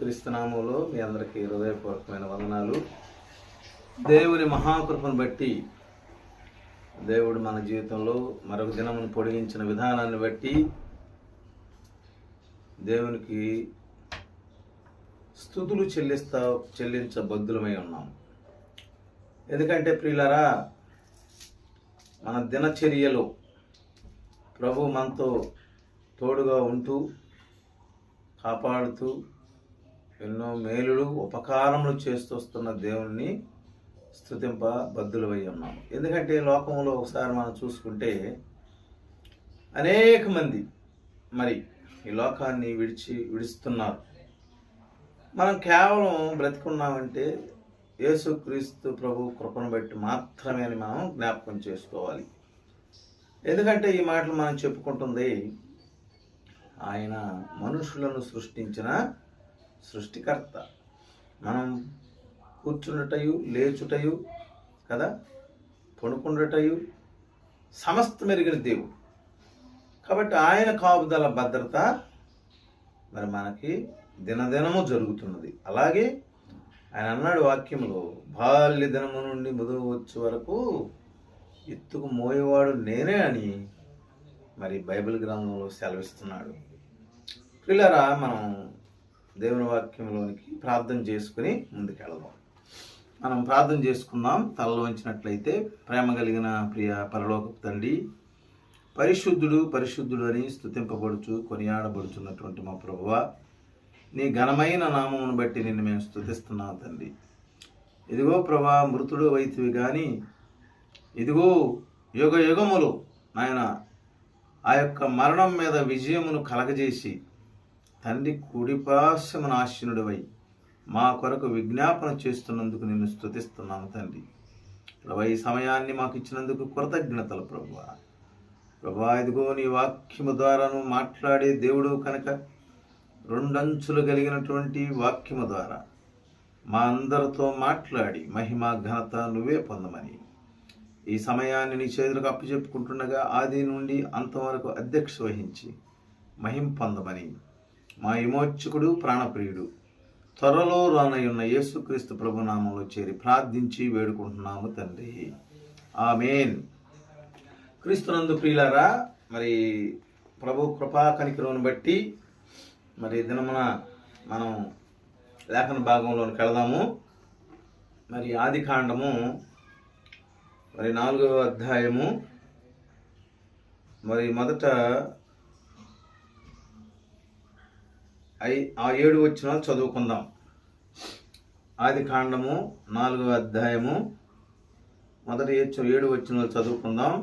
యేసుక్రీస్తు నామములో మీ అందరికీ హృదయపూర్వకమైన వందనాలు. దేవుని మహాకృపను బట్టి దేవుడు మన జీవితంలో మరొక దినమును పొడిగించిన విధానాన్ని బట్టి దేవునికి స్తుతులు చెల్లించబద్దులమై ఉన్నాం. ఎందుకంటే ప్రియులారా, మన దినచర్యలో ప్రభు మనతో తోడుగా ఉంటూ కాపాడుతూ ఎన్నో మేలులు ఉపకారములు చేస్తూ వస్తున్న దేవుణ్ణి స్తుతింపబద్దులమై ఉన్నాం. ఎందుకంటే లోకంలో ఒకసారి మనం చూసుకుంటే అనేక మంది మరి ఈ లోకాన్ని విడుస్తున్నారు. మనం కేవలం బ్రతికున్నామంటే యేసుక్రీస్తు ప్రభు కృపను బట్టి మాత్రమే అని మనం జ్ఞాపకం చేసుకోవాలి. ఎందుకంటే ఈ మాటలు మనం చెప్పుకుంటుంది ఆయన మనుషులను సృష్టించిన సృష్టికర్త. మనం కూర్చుండటయు లేచుటయు కదా, పడుకుండటయు సమస్త మెరిగిన దేవుడు. కాబట్టి ఆయన కాపుదల భద్రత మరి మనకి దినదినము జరుగుతున్నది. అలాగే ఆయన అన్నాడు వాక్యంలో, బాల్య దినము నుండి ముదురు వచ్చే వరకు ఎత్తుకు మోయేవాడు నేనే అని మరి బైబిల్ గ్రంథంలో సెలవిస్తున్నాడు. పిల్లరా, మనం దేవుని వాక్యంలోనికి ప్రార్థన చేసుకుని ముందుకెళ్దాం. మనం ప్రార్థన చేసుకుందాం. తలలో ఉంచినట్లయితే. ప్రేమ కలిగిన ప్రియ పరలోకపు తండ్రి, పరిశుద్ధుడు పరిశుద్ధుడు అని స్తుతింపబడుచు కొనియాడబడుచున్నటువంటి మా ప్రభువా, నీ ఘనమైన నామమును బట్టి నిన్ను మేము స్తుతిస్తున్నాం తండ్రి. ఇదిగో ప్రభా, మృతుడు వైతివి కానీ ఇదిగో యుగ యుగములు నాయన ఆ యొక్క మరణం మీద విజయమును కలగజేసి తండ్రి కుడిపార్శ్వమున ఆసీనుడివై మా కొరకు విజ్ఞాపన చేస్తున్నందుకు నిన్ను స్తుతిస్తున్నాను తండ్రి. ప్రభా, ఈ సమయాన్ని మాకు ఇచ్చినందుకు కృతజ్ఞతలు ప్రభువా. ప్రభా, ఇదిగో నీ వాక్యము ద్వారాను మాట్లాడే దేవుడు కనుక రెండంచులు కలిగినటువంటి వాక్యము ద్వారా మా అందరితో మాట్లాడి మహిమ ఘనత నువ్వే పొందమని ఈ సమయాన్ని నీ చేతులకు అప్పచెప్పుకుంటుండగా ఆది నుండి అంతవరకు అధ్యక్ష వహించి మహిం పొందమని మా విమోచకుడు ప్రాణప్రియుడు త్వరలో రానయ్యున్న యేసుక్రీస్తు ప్రభునామంలో చేరి ప్రార్థించి వేడుకుంటున్నాము తండ్రి. ఆమేన్. క్రీస్తునందు ప్రియులారా, మరి ప్రభు కృపా కనికరమును బట్టి మరి దినమున మనం లేఖన భాగంలోనికి వెళదాము. మరి ఆది కాండము మరి 4వ అధ్యాయము మరి మొదట 7 వచనాలు చదువుకుందాం. ఆది కాండము 4వ అధ్యాయము మొదటి 7 వచనాలు చదువుకుందాం.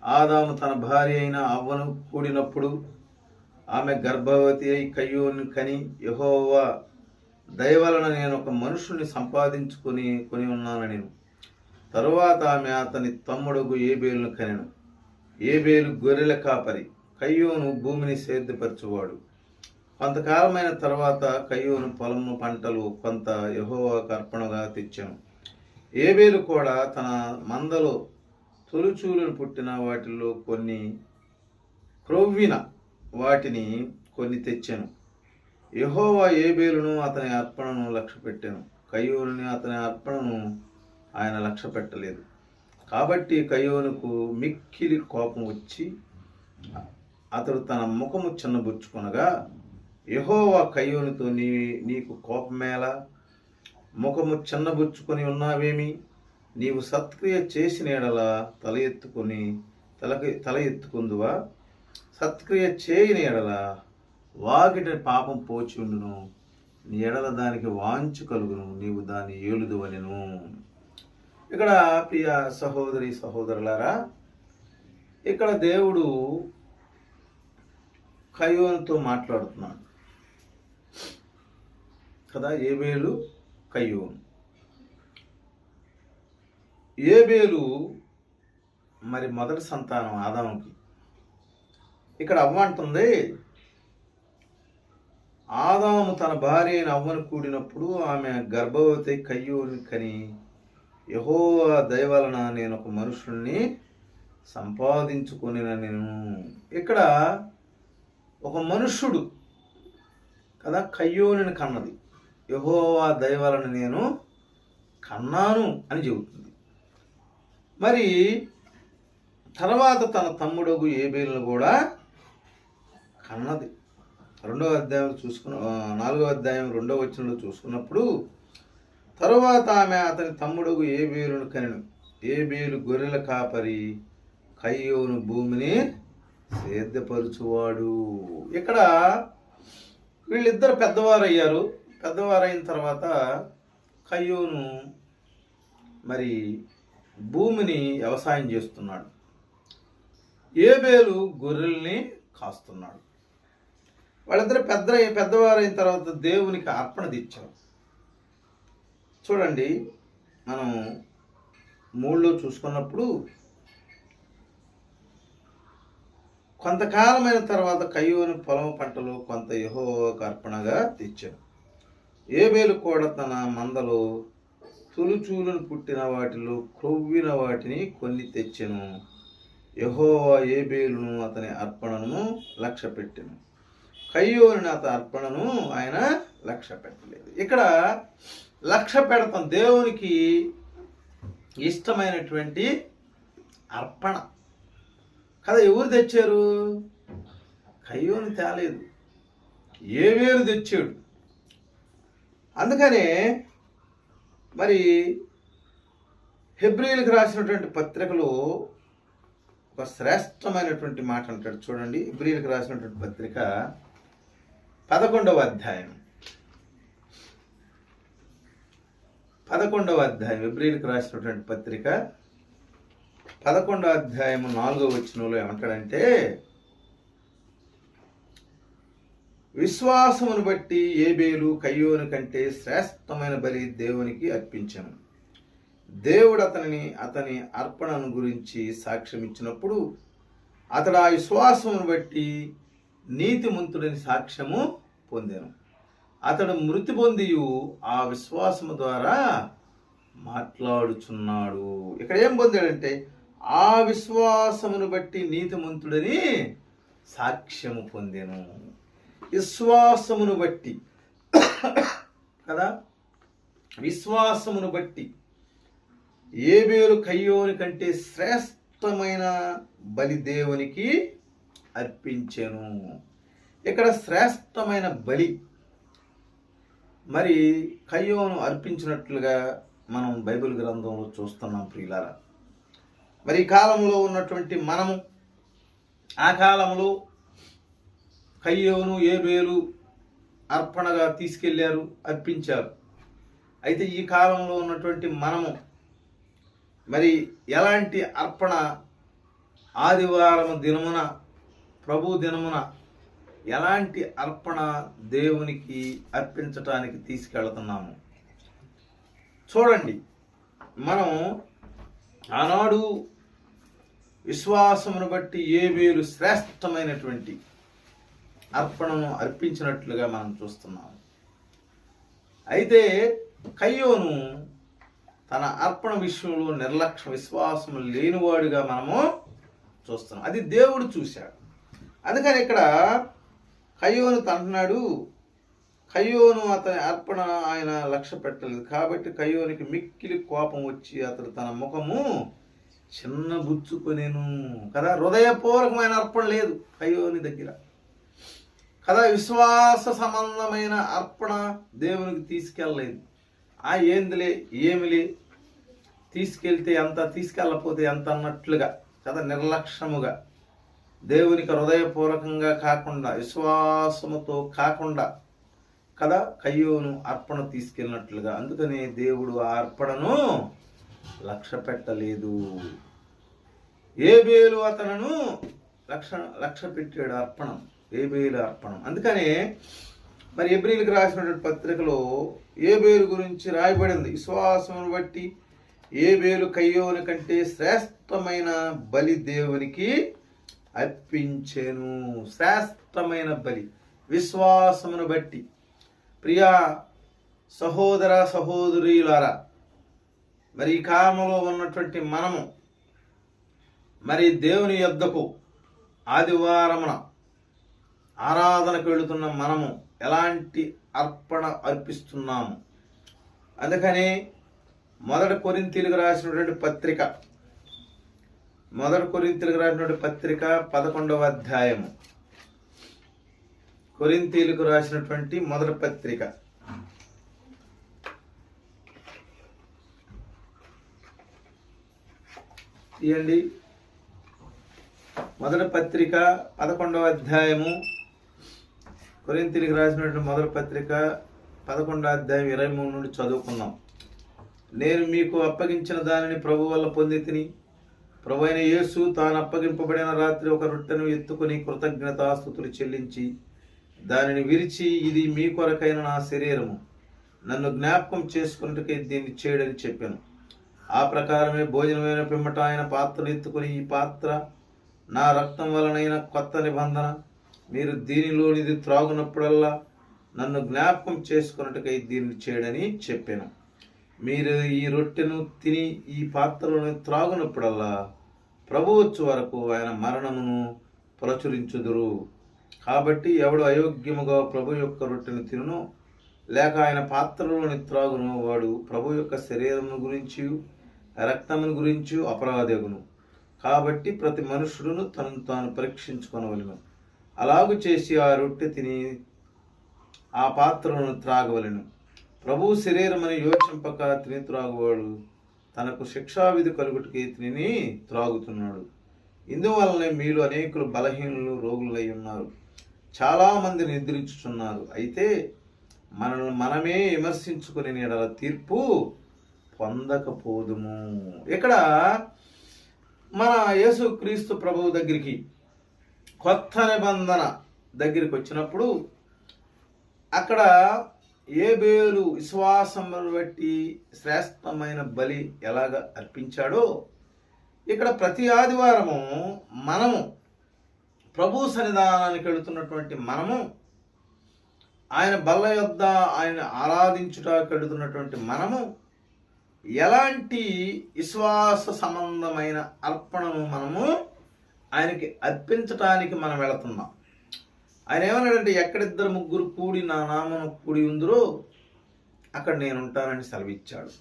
ఆదాము తన భార్య అయిన అవ్వను కూడినప్పుడు ఆమె గర్భవతి అయి కయ్యూని కని, యెహోవా దయవలన నేను ఒక మనుషుని సంపాదించుకొని ఉన్నానని. తరువాత ఆమె అతని తమ్ముడుగు ఏబేలును కనెను. ఏబేలు గొర్రెల కాపరి, కయ్యూను భూమిని సేద్యపరచువాడు. కొంతకాలమైన తర్వాత కయ్యూను పొలము పంటలు కొంత యెహోవాకు అర్పణగా తెచ్చాను. ఏబేలు కూడా తన మందలో తొలిచూలును పుట్టిన వాటిల్లో కొన్ని క్రొవ్విన వాటిని కొన్ని తెచ్చాను. యెహోవా ఏబేలును అతని అర్పణను లక్ష్యపెట్టాను, కయ్యూనుని అతని అర్పణను ఆయన లక్ష్య పెట్టలేదు. కాబట్టి కయ్యూనుకు మిక్కిలి కోపం వచ్చి అతడు తన ముఖము చిన్నబుచ్చుకొనగా, యెహోవా కయ్యూనుతో నీకు కోపమేలా? ముఖము చిన్నబుచ్చుకొని ఉన్నావేమి? నీవు సత్క్రియ చేసిన ఎడల తల ఎత్తుకుందువా? సత్క్రియ చేయని ఎడల వాకిట పాపం పోచి ఉండును, నీ ఎడల దానికి వాంఛ కలుగును, నీవు దాన్ని ఏలుదువనెను. ఇక్కడ ప్రియ సహోదరి సహోదరులారా, ఇక్కడ దేవుడు కయ్యూనుతో మాట్లాడుతున్నాడు కదా. ఏబేలు కయ్యూను. ఏబేలు మరి మొదటి సంతానం ఆదాముకి. ఇక్కడ అవ్వ అంటుంది, ఆదాము తన భార్య అయిన అవ్వను కూడినప్పుడు ఆమె గర్భవతి కయ్యూని కని, యెహోవా దయవలన నేను ఒక మనుషుల్ని సంపాదించుకొని నేను. ఇక్కడ ఒక మనుష్యుడు కదా, కయ్యోనుని కన్నది. యెహోవా దయ వలన నేను కన్నాను అని చెబుతుంది. మరి తర్వాత తన తమ్ముడగు ఏబేలును కూడా కన్నది. 2వ అధ్యాయం 4వ అధ్యాయం 2వ వచనంలో చూసుకున్నప్పుడు, తరువాత ఆమె అతని తమ్ముడగు ఏబేలును కనెను. ఏబేలు గొర్రెల కాపరి, కయ్యోను భూమిని సేద్యపరుచువాడు. ఇక్కడ వీళ్ళిద్దరు పెద్దవారయ్యారు. పెద్దవారైన తర్వాత కయ్యోను మరి భూమిని వ్యవసాయం చేస్తున్నాడు. ఏబేలు గొర్రెల్ని కాస్తున్నాడు. వాళ్ళిద్దరు పెద్దవారైన తర్వాత దేవునికి అర్పణ తెచ్చారు. చూడండి, మనం 3లో చూసుకున్నప్పుడు, కొంతకాలమైన తర్వాత కయ్యోను పొలం పంటలో కొంత యెహోవాకు అర్పణగా తెచ్చాను. ఏబేలు కూడా తన మందలో తులుచూలను పుట్టిన వాటిలో క్రొవ్విన వాటిని కొన్ని తెచ్చెను. యెహోవా ఏబేలును అతని అర్పణను లక్ష్య పెట్టెను, కయ్యోనుని అతని అర్పణను ఆయన లక్ష్య పెట్టలేదు. ఇక్కడ లక్ష్య పెడతాం దేవునికి ఇష్టమైనటువంటి అర్పణ కదా. ఎవరు తెచ్చారు? కయ్యోను తేలేదు, ఏబేలు తెచ్చాడు. అందుకనే మరి హెబ్రీయులకు రాసినటువంటి పత్రికలో ఒక శ్రేష్టమైనటువంటి మాట అంటాడు. చూడండి, హెబ్రీయులకు రాసినటువంటి పత్రిక 11వ అధ్యాయం హెబ్రీయులకు రాసినటువంటి పత్రిక 11వ అధ్యాయం 4వ వచనంలో ఏమంటాడంటే, విశ్వాసమును బట్టి ఏబేలు కయ్యోను కంటే శ్రేష్టమైన బలి దేవునికి అర్పించెను. దేవుడు అతని అర్పణను గురించి సాక్ష్యం ఇచ్చినప్పుడు అతడు ఆ విశ్వాసమును బట్టి నీతిమంతుడని సాక్ష్యము పొందెను. అతడు మృతి పొందియు ఆ విశ్వాసము ద్వారా మాట్లాడుచున్నాడు. ఇక్కడ ఏం పొందాడంటే, ఆ విశ్వాసమును బట్టి నీతిమంతుడని సాక్ష్యము పొందెను. విశ్వాసమును బట్టి కదా, విశ్వాసమును బట్టి ఏబేలు కయ్యోని కంటే శ్రేష్టమైన బలి దేవునికి అర్పించెను. ఇక్కడ శ్రేష్టమైన బలి మరి కయ్యోను అర్పించినట్లుగా మనం బైబిల్ గ్రంథంలో చూస్తున్నాం ప్రియులారా. మరి ఈ కాలంలో ఉన్నటువంటి మనము ఆ కాలంలో కయ్యోను ఏబేలు అర్పణగా తీసుకెళ్లారు, అర్పించారు. అయితే ఈ కాలంలో ఉన్నటువంటి మనము మరి ఎలాంటి అర్పణ ఆదివారం దినమున, ప్రభు దినమున ఎలాంటి అర్పణ దేవునికి అర్పించటానికి తీసుకెళ్తున్నాము? చూడండి, మనం ఆనాడు విశ్వాసమును బట్టి ఏబేలు శ్రేష్టమైనటువంటి అర్పణను అర్పించినట్లుగా మనం చూస్తున్నాము. అయితే కయ్యోను తన అర్పణ విషయంలో నిర్లక్ష్య విశ్వాసం లేనివాడుగా మనము చూస్తున్నాం. అది దేవుడు చూశాడు. అందుకని ఇక్కడ కయ్యోను అంటున్నాడు, కయ్యోను అతని అర్పణ ఆయన లక్ష్య పెట్టలేదు. కాబట్టి కయ్యోనికి మిక్కిలి కోపం వచ్చి అతడు తన ముఖము చిన్నబుచ్చుకొనేను కదా. హృదయపూర్వకమైన అర్పణ లేదు కయ్యోని దగ్గర కదా. విశ్వాస సంబంధమైన అర్పణ దేవునికి తీసుకెళ్ళలేదు. ఏందిలే ఏమిలే, తీసుకెళ్తే ఎంత, తీసుకెళ్ళకపోతే ఎంత అన్నట్లుగా కదా, నిర్లక్ష్యముగా దేవునికి హృదయపూర్వకంగా కాకుండా, విశ్వాసముతో కాకుండా కదా కయ్యోను అర్పణ తీసుకెళ్ళినట్లుగా. అందుకని దేవుడు ఆ అర్పణను లక్ష్య పెట్టలేదు. ఏబేలు అతను లక్ష్య పెట్టాడు అర్పణం, ఏబేలు అర్పణం. అందుకనే మరి హెబ్రీయులకు రాసినటువంటి పత్రికలో ఏబేలు గురించి రాయబడింది. విశ్వాసమును బట్టి ఏబేలు కయ్యోను కంటే శ్రేష్టమైన బలి దేవునికి అర్పించెను. శ్రేష్టమైన బలి విశ్వాసమును బట్టి. ప్రియా సహోదర సహోదరులారా, మరి ఈ కాలంలో ఉన్నటువంటి మనము మరి దేవుని యొద్దకు ఆదివారమున ఆరాధనకు వెళుతున్న మనము ఎలాంటి అర్పణ అర్పిస్తున్నాము. అందుకని మొదటి కొరింథీయులకు రాసినటువంటి పత్రిక 11వ అధ్యాయము, కొరింథీయులకు రాసినటువంటి మొదటి పత్రిక తీయండి. మొదటి పత్రిక 11వ అధ్యాయము, కొరింథీయులకు రాసినటువంటి మొదటి పత్రిక 11వ అధ్యాయం 23 నుండి చదువుకున్నాం. నేను మీకు అప్పగించిన దానిని ప్రభు వల్ల పొంది తిని, ప్రభు అయిన యేసు తాను అప్పగింపబడిన రాత్రి ఒక రొట్టెను ఎత్తుకుని కృతజ్ఞతాస్తుతులు చెల్లించి దానిని విరిచి, ఇది మీ కొరకైన నా శరీరము, నన్ను జ్ఞాపకం చేసుకున్నట్టుకై దీన్ని చేయడని చెప్పాను. ఆ ప్రకారమే భోజనమైన పిమ్మట ఆయన పాత్రను ఎత్తుకుని, ఈ పాత్ర నా రక్తం వలనైన కొత్త నిబంధన, మీరు దీనిలోనిది త్రాగునప్పుడల్లా నన్ను జ్ఞాపకం చేసుకున్నట్టుకై దీన్ని చేయడని చెప్పాను. మీరు ఈ రొట్టెను తిని ఈ పాత్రలోని త్రాగునప్పుడల్లా ప్రభు వచ్చు వరకు ఆయన మరణమును ప్రచురించుదురు. కాబట్టి ఎవడు అయోగ్యముగా ప్రభు యొక్క రొట్టెను తినును లేక ఆయన పాత్రలోని త్రాగును, వాడు ప్రభు యొక్క శరీరమును గురించి రక్తమును గురించి అపరాధగును. కాబట్టి ప్రతి మనుషుడును తనను తాను పరీక్షించుకొనవలెను. అలాగు చేసి ఆ రొట్టె తిని ఆ పాత్రలను త్రాగవలెను. ప్రభు శరీరమని యోచింపక తిని త్రాగువాడు తనకు శిక్షావిధి కలుగుటకి తిని త్రాగుతున్నాడు. ఇందువల్లనే మీలో అనేకులు బలహీనులు, రోగులై ఉన్నారు, చాలామంది నిద్రించుచున్నారు. అయితే మనల్ని మనమే విమర్శించుకుని నీడల తీర్పు పొందకపోదుము. ఇక్కడ మన యేసుక్రీస్తు ప్రభువు దగ్గరికి, కొత్త నిబంధన దగ్గరికి వచ్చినప్పుడు అక్కడ ఏబేలు విశ్వాసమును బట్టి శ్రేష్టమైన బలి ఎలాగ అర్పించాడో, ఇక్కడ ప్రతి ఆదివారము మనము ప్రభు సన్నిధానానికి వెళుతున్నటువంటి మనము, ఆయన బల్ల యొద్ద ఆయన ఆరాధించుటకు వెళుతున్నటువంటి మనము ఎలాంటి విశ్వాస సంబంధమైన అర్పణను మనము ఆయనకి అర్పించటానికి మనం వెళుతున్నాం. ఆయన ఏమన్నాడంటే, ఎక్కడిద్దరు ముగ్గురు కూడి నా నామను కూడి ఉందరో అక్కడ నేను ఉంటానని సెలవిచ్చాడు.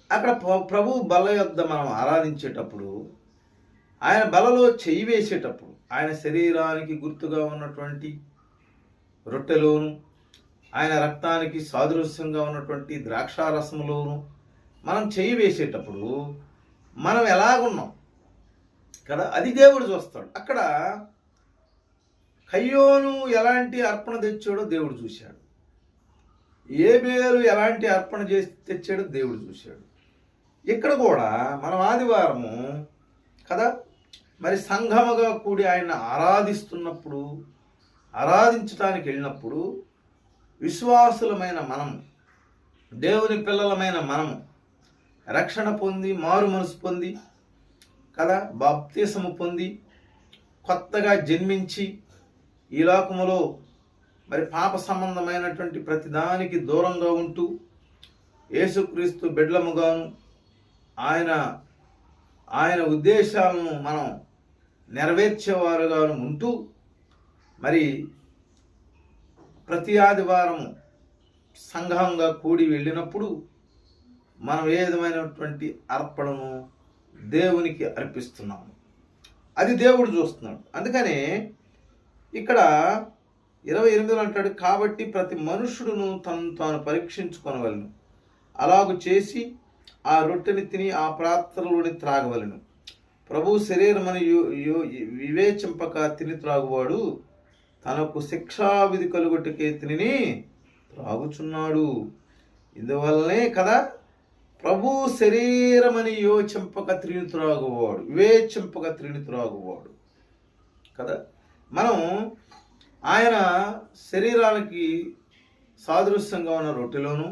అక్కడ ప్రభు బల్ల యొద్ద మనం ఆరాధించేటప్పుడు, ఆయన బలలో చెయ్యి వేసేటప్పుడు, ఆయన శరీరానికి గుర్తుగా ఉన్నటువంటి రొట్టెలోను, ఆయన రక్తానికి సాదృశ్యంగా ఉన్నటువంటి ద్రాక్షారసములోను మనం చెయ్యి వేసేటప్పుడు మనం ఎలాగున్నాం కదా, అది దేవుడు చూస్తాడు. అక్కడ కయ్యోను ఎలాంటి అర్పణ తెచ్చాడో దేవుడు చూశాడు. ఏబేలు ఎలాంటి అర్పణ చేసి తెచ్చాడో దేవుడు చూశాడు. ఇక్కడ కూడా మనం ఆదివారము కదా, మరి సంఘముగా కూడి ఆయన ఆరాధిస్తున్నప్పుడు, ఆరాధించడానికి వెళ్ళినప్పుడు విశ్వాసులమైన మనము, దేవుని పిల్లలమైన మనము రక్షణ పొంది, మారు మనసు పొంది కదా, బాప్తిసము పొంది, కొత్తగా జన్మించి ఈ లోకములో మరి పాప సంబంధమైనటువంటి ప్రతిదానికి దూరంగా ఉంటూ యేసుక్రీస్తు బిడ్డలముగాను ఆయన ఉద్దేశాలను మనం నెరవేర్చేవారుగాను ఉంటూ, మరి ప్రతి ఆదివారము సంఘంగా కూడి వెళ్ళినప్పుడు మనం ఏ విధమైనటువంటి అర్పణను దేవునికి అర్పిస్తున్నాము, అది దేవుడు చూస్తున్నాడు. అందుకనే ఇక్కడ 28 అంటాడు, కాబట్టి ప్రతి మనుషుడును తను తాను పరీక్షించుకొనవలెను, అలాగు చేసి ఆ రొట్టెని తిని ఆ పాత్రలోని త్రాగవలెను. ప్రభు శరీరమని వివేచింపక తిని త్రాగువాడు తనకు శిక్షావిధి కలుగుటకే తిని త్రాగుచున్నాడు. ఇందువల్లనే కదా ప్రభు శరీరమని యోచింపక తిని త్రాగువాడు, వివేచింపక తిని త్రాగువాడు కదా. మనం ఆయన శరీరానికి సాదృశ్యంగా ఉన్న రొట్టెలోను,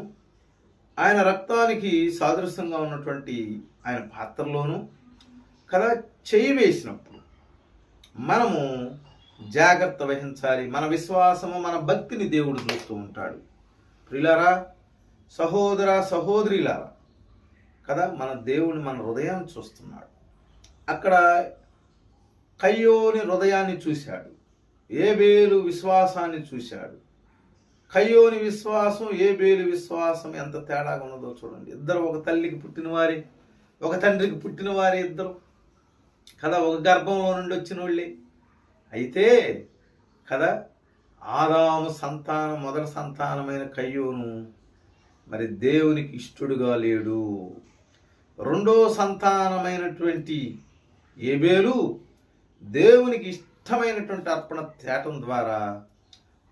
ఆయన రక్తానికి సాదృశ్యంగా ఉన్నటువంటి ఆయన పాత్రలోను కదా చేయి వేసినప్పుడు మనము జాగ్రత్త వహించాలి. మన విశ్వాసము, మన భక్తిని దేవుడు చూస్తూ ఉంటాడు. ప్రియులారా, సహోదర సహోదరిలారా కదా, మన దేవుని మన హృదయాన్ని చూస్తున్నాడు. అక్కడ కయ్యోని హృదయాన్ని చూశాడు, ఏబేలు విశ్వాసాన్ని చూశాడు, కయ్యోని విశ్వాసం ఏబేలు విశ్వాసం ఎంత తేడాగా ఉన్నదో చూడండి. ఇద్దరు ఒక తల్లికి పుట్టినవారే, ఒక తండ్రికి పుట్టినవారే ఇద్దరు కదా, ఒక గర్భంలో నుండి వచ్చిన వాళ్ళే. అయితే కదా ఆదాము సంతానం, మొదటి సంతానమైన కయ్యోను మరి దేవునికి ఇష్టడుగా లేడు. రెండో సంతానమైనటువంటి ఏబేలు దేవునికి ఇష్టమైనటువంటి అర్పణ తేటం ద్వారా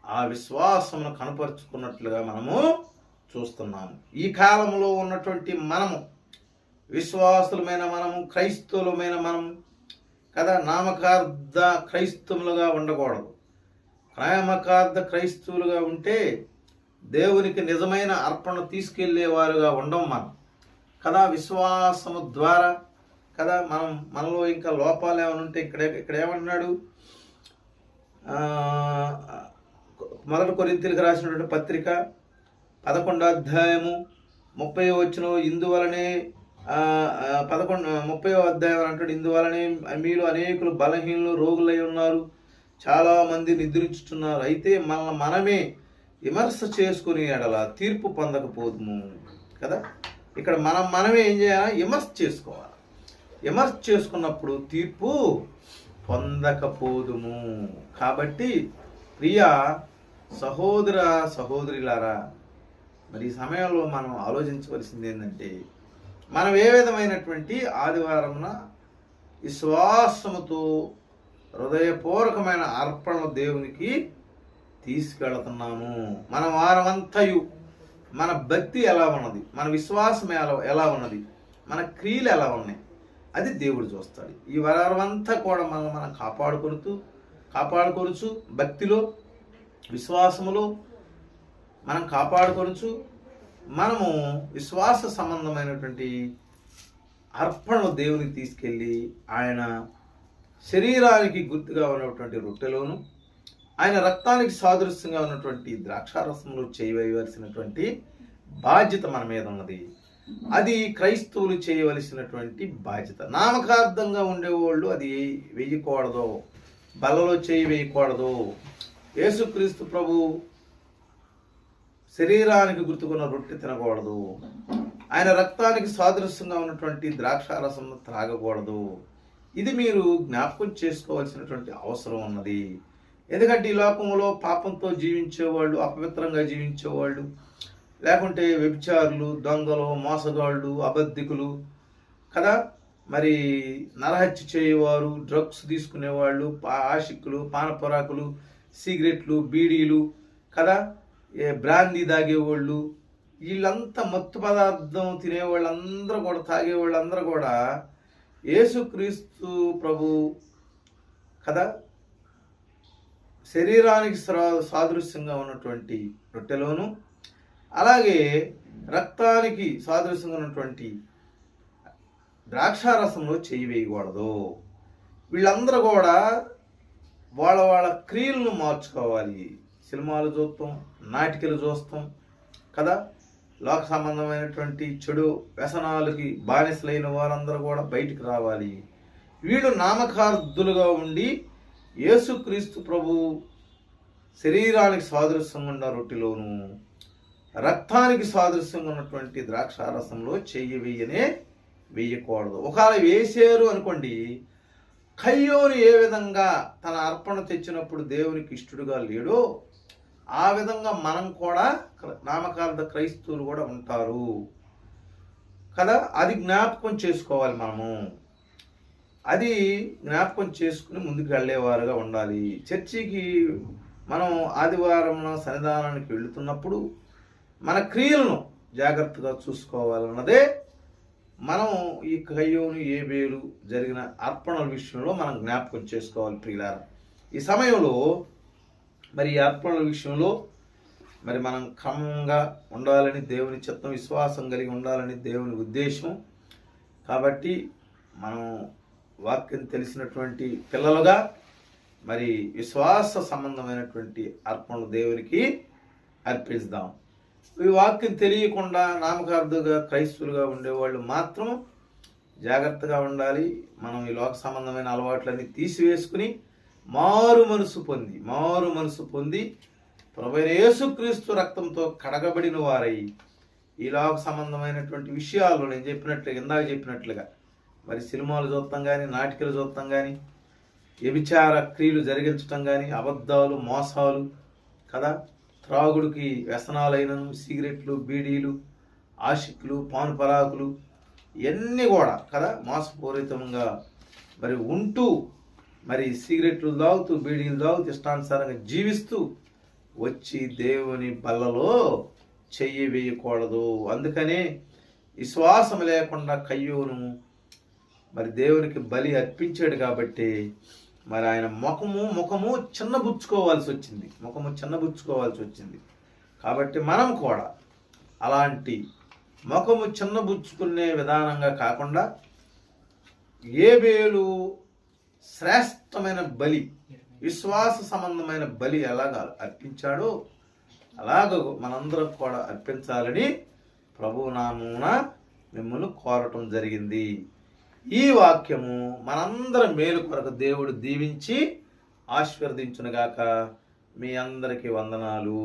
ఆ విశ్వాసమును కనపరుచుకున్నట్లుగా మనము చూస్తున్నాము. ఈ కాలంలో ఉన్నటువంటి మనము, విశ్వాసులమైన మనము, క్రైస్తవులమైన మనము కదా, నామకార్థ క్రైస్తవులుగా ఉండకూడదు. నామకార్థ క్రైస్తవులుగా ఉంటే దేవునికి నిజమైన అర్పణ తీసుకెళ్లేవారుగా ఉండం మనం కదా. విశ్వాసము ద్వారా కదా మనలో ఇంకా లోపాలు ఏమైనా ఉంటే ఇక్కడ ఏమంటున్నాడు, మొదటి కొరింథీయులకు రాసినటువంటి పత్రిక 11వ అధ్యాయము 30వ వచనం, ఇందువలనే 30వ అధ్యాయం అంటాడు, ఇందువలనే మీలో అనేకులు బలహీనులు, రోగులై ఉన్నారు, చాలా మంది నిద్రించుతున్నారు. అయితే మనమే విమర్శ చేసుకుని ఎడల తీర్పు పొందకపోదుము కదా. ఇక్కడ మనమే ఏం చేయాలి, విమర్శ చేసుకోవాలి. విమర్శ చేసుకున్నప్పుడు తీర్పు పొందకపోదుము. కాబట్టి ప్రియ సహోదర సహోదరులారా, మరి ఈ సమయంలో మనం ఆలోచించవలసింది ఏంటంటే, మనం ఏ విధమైనటువంటి ఆదివారమున విశ్వాసముతో హృదయపూర్వకమైన అర్పణలు దేవునికి తీసుకెళ్తున్నాము. మన వారమంతయు మన భక్తి ఎలా ఉన్నది, మన విశ్వాసం ఎలా ఉన్నది, మన క్రియలు ఎలా ఉన్నాయి, అది దేవుడు చూస్తాడు. ఈ వారమంతా కూడా మనం కాపాడుకొనుచు భక్తిలో, విశ్వాసములో మనం కాపాడుకొనుచు, మనము విశ్వాస సంబంధమైనటువంటి అర్పణను దేవునికి తీసుకెళ్ళి ఆయన శరీరానికి గుర్తుగా ఉన్నటువంటి రొట్టెలోను, ఆయన రక్తానికి సాదృశ్యంగా ఉన్నటువంటి ద్రాక్షారసంలో చేయవలసినటువంటి బాధ్యత మన మీద ఉన్నది. అది క్రైస్తవులు చేయవలసినటువంటి బాధ్యత. నామకార్థంగా ఉండేవాళ్ళు అది వేయకూడదు, బలలో చేయి వేయకూడదు. యేసుక్రీస్తు ప్రభు శరీరానికి గుర్తుకున్న రొట్టె తినకూడదు, ఆయన రక్తానికి సాదృశ్యంగా ఉన్నటువంటి ద్రాక్షారసం త్రాగకూడదు. ఇది మీరు జ్ఞాపకం చేసుకోవాల్సినటువంటి అవసరం ఉన్నది. ఎందుకంటే ఈ లోకంలో పాపంతో జీవించేవాళ్ళు, అపవిత్రంగా జీవించేవాళ్ళు, లేకుంటే వ్యభిచారులు, దొంగలు, మోసగాళ్ళు, అబద్ధికులు కదా, మరి నరహత్య చేయవారు, డ్రగ్స్ తీసుకునేవాళ్ళు, ఆషిక్కులు, పానపరాకులు, సిగరెట్లు, బీడీలు కదా, బ్రాందీ తాగేవాళ్ళు, వీళ్ళంతా మత్తు పదార్థం తినేవాళ్ళందరూ కూడా, తాగేవాళ్ళందరూ కూడా యేసుక్రీస్తు ప్రభు కదా శరీరానికి సాదృశ్యంగా ఉన్నటువంటి రొట్టెలోను, అలాగే రక్తానికి సాదృశ్యంగా ఉన్నటువంటి ద్రాక్షారసంలో చేయి వేయకూడదు. వీళ్ళందరూ కూడా వాళ్ళ క్రియలను మార్చుకోవాలి. సినిమాలు చూస్తాం, నాటికలు చూస్తాం కదా, లోక సంబంధమైనటువంటి చెడు వ్యసనాలకి బానిసలైన వారందరూ కూడా బయటికి రావాలి. వీళ్ళు నామకార్థులుగా ఉండి యేసుక్రీస్తు ప్రభు శరీరానికి సాదృశ్యంగా ఉన్న రొట్టెలోను, రక్తానికి సాదృశ్యంగా ఉన్నటువంటి ద్రాక్షారసంలో చెయ్యి వేయకూడదు. ఒకవేళ వేసారు అనుకోండి, కయ్యోను ఏ విధంగా తన అర్పణ తెచ్చినప్పుడు దేవునికి ఇష్టడుగా లేడో ఆ విధంగా మనం కూడా నామకార్థ క్రైస్తవులు కూడా ఉంటారు కదా. అది జ్ఞాపకం చేసుకోవాలి. మనము అది జ్ఞాపకం చేసుకుని ముందుకు వెళ్ళేవారుగా ఉండాలి. చర్చికి మనం ఆదివారం సన్నిధానానికి వెళుతున్నప్పుడు మన క్రియలను జాగ్రత్తగా చూసుకోవాలన్నదే మనం ఈ కయ్యోను ఏబేలు జరిగిన అర్పణల విషయంలో మనం జ్ఞాపకం చేసుకోవాలి. ప్రియులారా, ఈ సమయంలో మరి ఈ అర్పణల విషయంలో మరి మనం క్రమంగా ఉండాలని దేవుని చిత్తం, విశ్వాసం కలిగి ఉండాలని దేవుని ఉద్దేశం. కాబట్టి మనం వాక్యం తెలిసినటువంటి పిల్లలుగా మరి విశ్వాస సంబంధమైనటువంటి అర్పణలు దేవునికి అర్పిస్తాం. ఈ వాక్యం తెలియకుండా నామకార్థుగా క్రైస్తవులుగా ఉండేవాళ్ళు మాత్రం జాగ్రత్తగా ఉండాలి. మనం ఈ లోక సంబంధమైన అలవాట్లన్నీ తీసివేసుకుని మారు మనసు పొంది ప్రభువైన యేసుక్రీస్తు రక్తంతో కడగబడిన వారై ఈ లోక సంబంధమైనటువంటి విషయాలు నేను ఇందాక చెప్పినట్లుగా మరి సినిమాలు చూస్తాం కానీ, నాటికలు చూస్తాం కానీ, వ్యభిచార క్రియలు జరిగించటం కానీ, అబద్ధాలు, మోసాలు కదా, త్రాగుడికి వ్యసనాలైనను, సిగరెట్లు, బీడీలు, ఆషిక్లు, పాను పరాకులు, ఇవన్నీ కూడా కదా మోసపూరితంగా మరి ఉంటూ మరి సిగరెట్లు తాగుతూ, బీడీలు తాగుతూ, ఇష్టానుసారంగా జీవిస్తూ వచ్చి దేవుని బల్లలో చెయ్యి వేయకూడదు. అందుకనే విశ్వాసం లేకుండా కయ్యూను మరి దేవునికి బలి అర్పించాడు కాబట్టి మరి ఆయన ముఖము చిన్నబుచ్చుకోవాల్సి వచ్చింది. కాబట్టి మనం కూడా అలాంటి ముఖము చిన్నబుచ్చుకునే విధానంగా కాకుండా ఏబేలు శ్రేష్టమైన బలి, విశ్వాస సంబంధమైన బలి ఎలాగ అర్పించాడో అలాగ మనందరం కూడా అర్పించాలని ప్రభువు నామమున మిమ్మల్ని కోరటం జరిగింది. ఈ వాక్యము మనందరం మేలు కొరకు దేవుడు దీవించి ఆశీర్వదించునుగాక. మీ అందరికీ వందనాలు.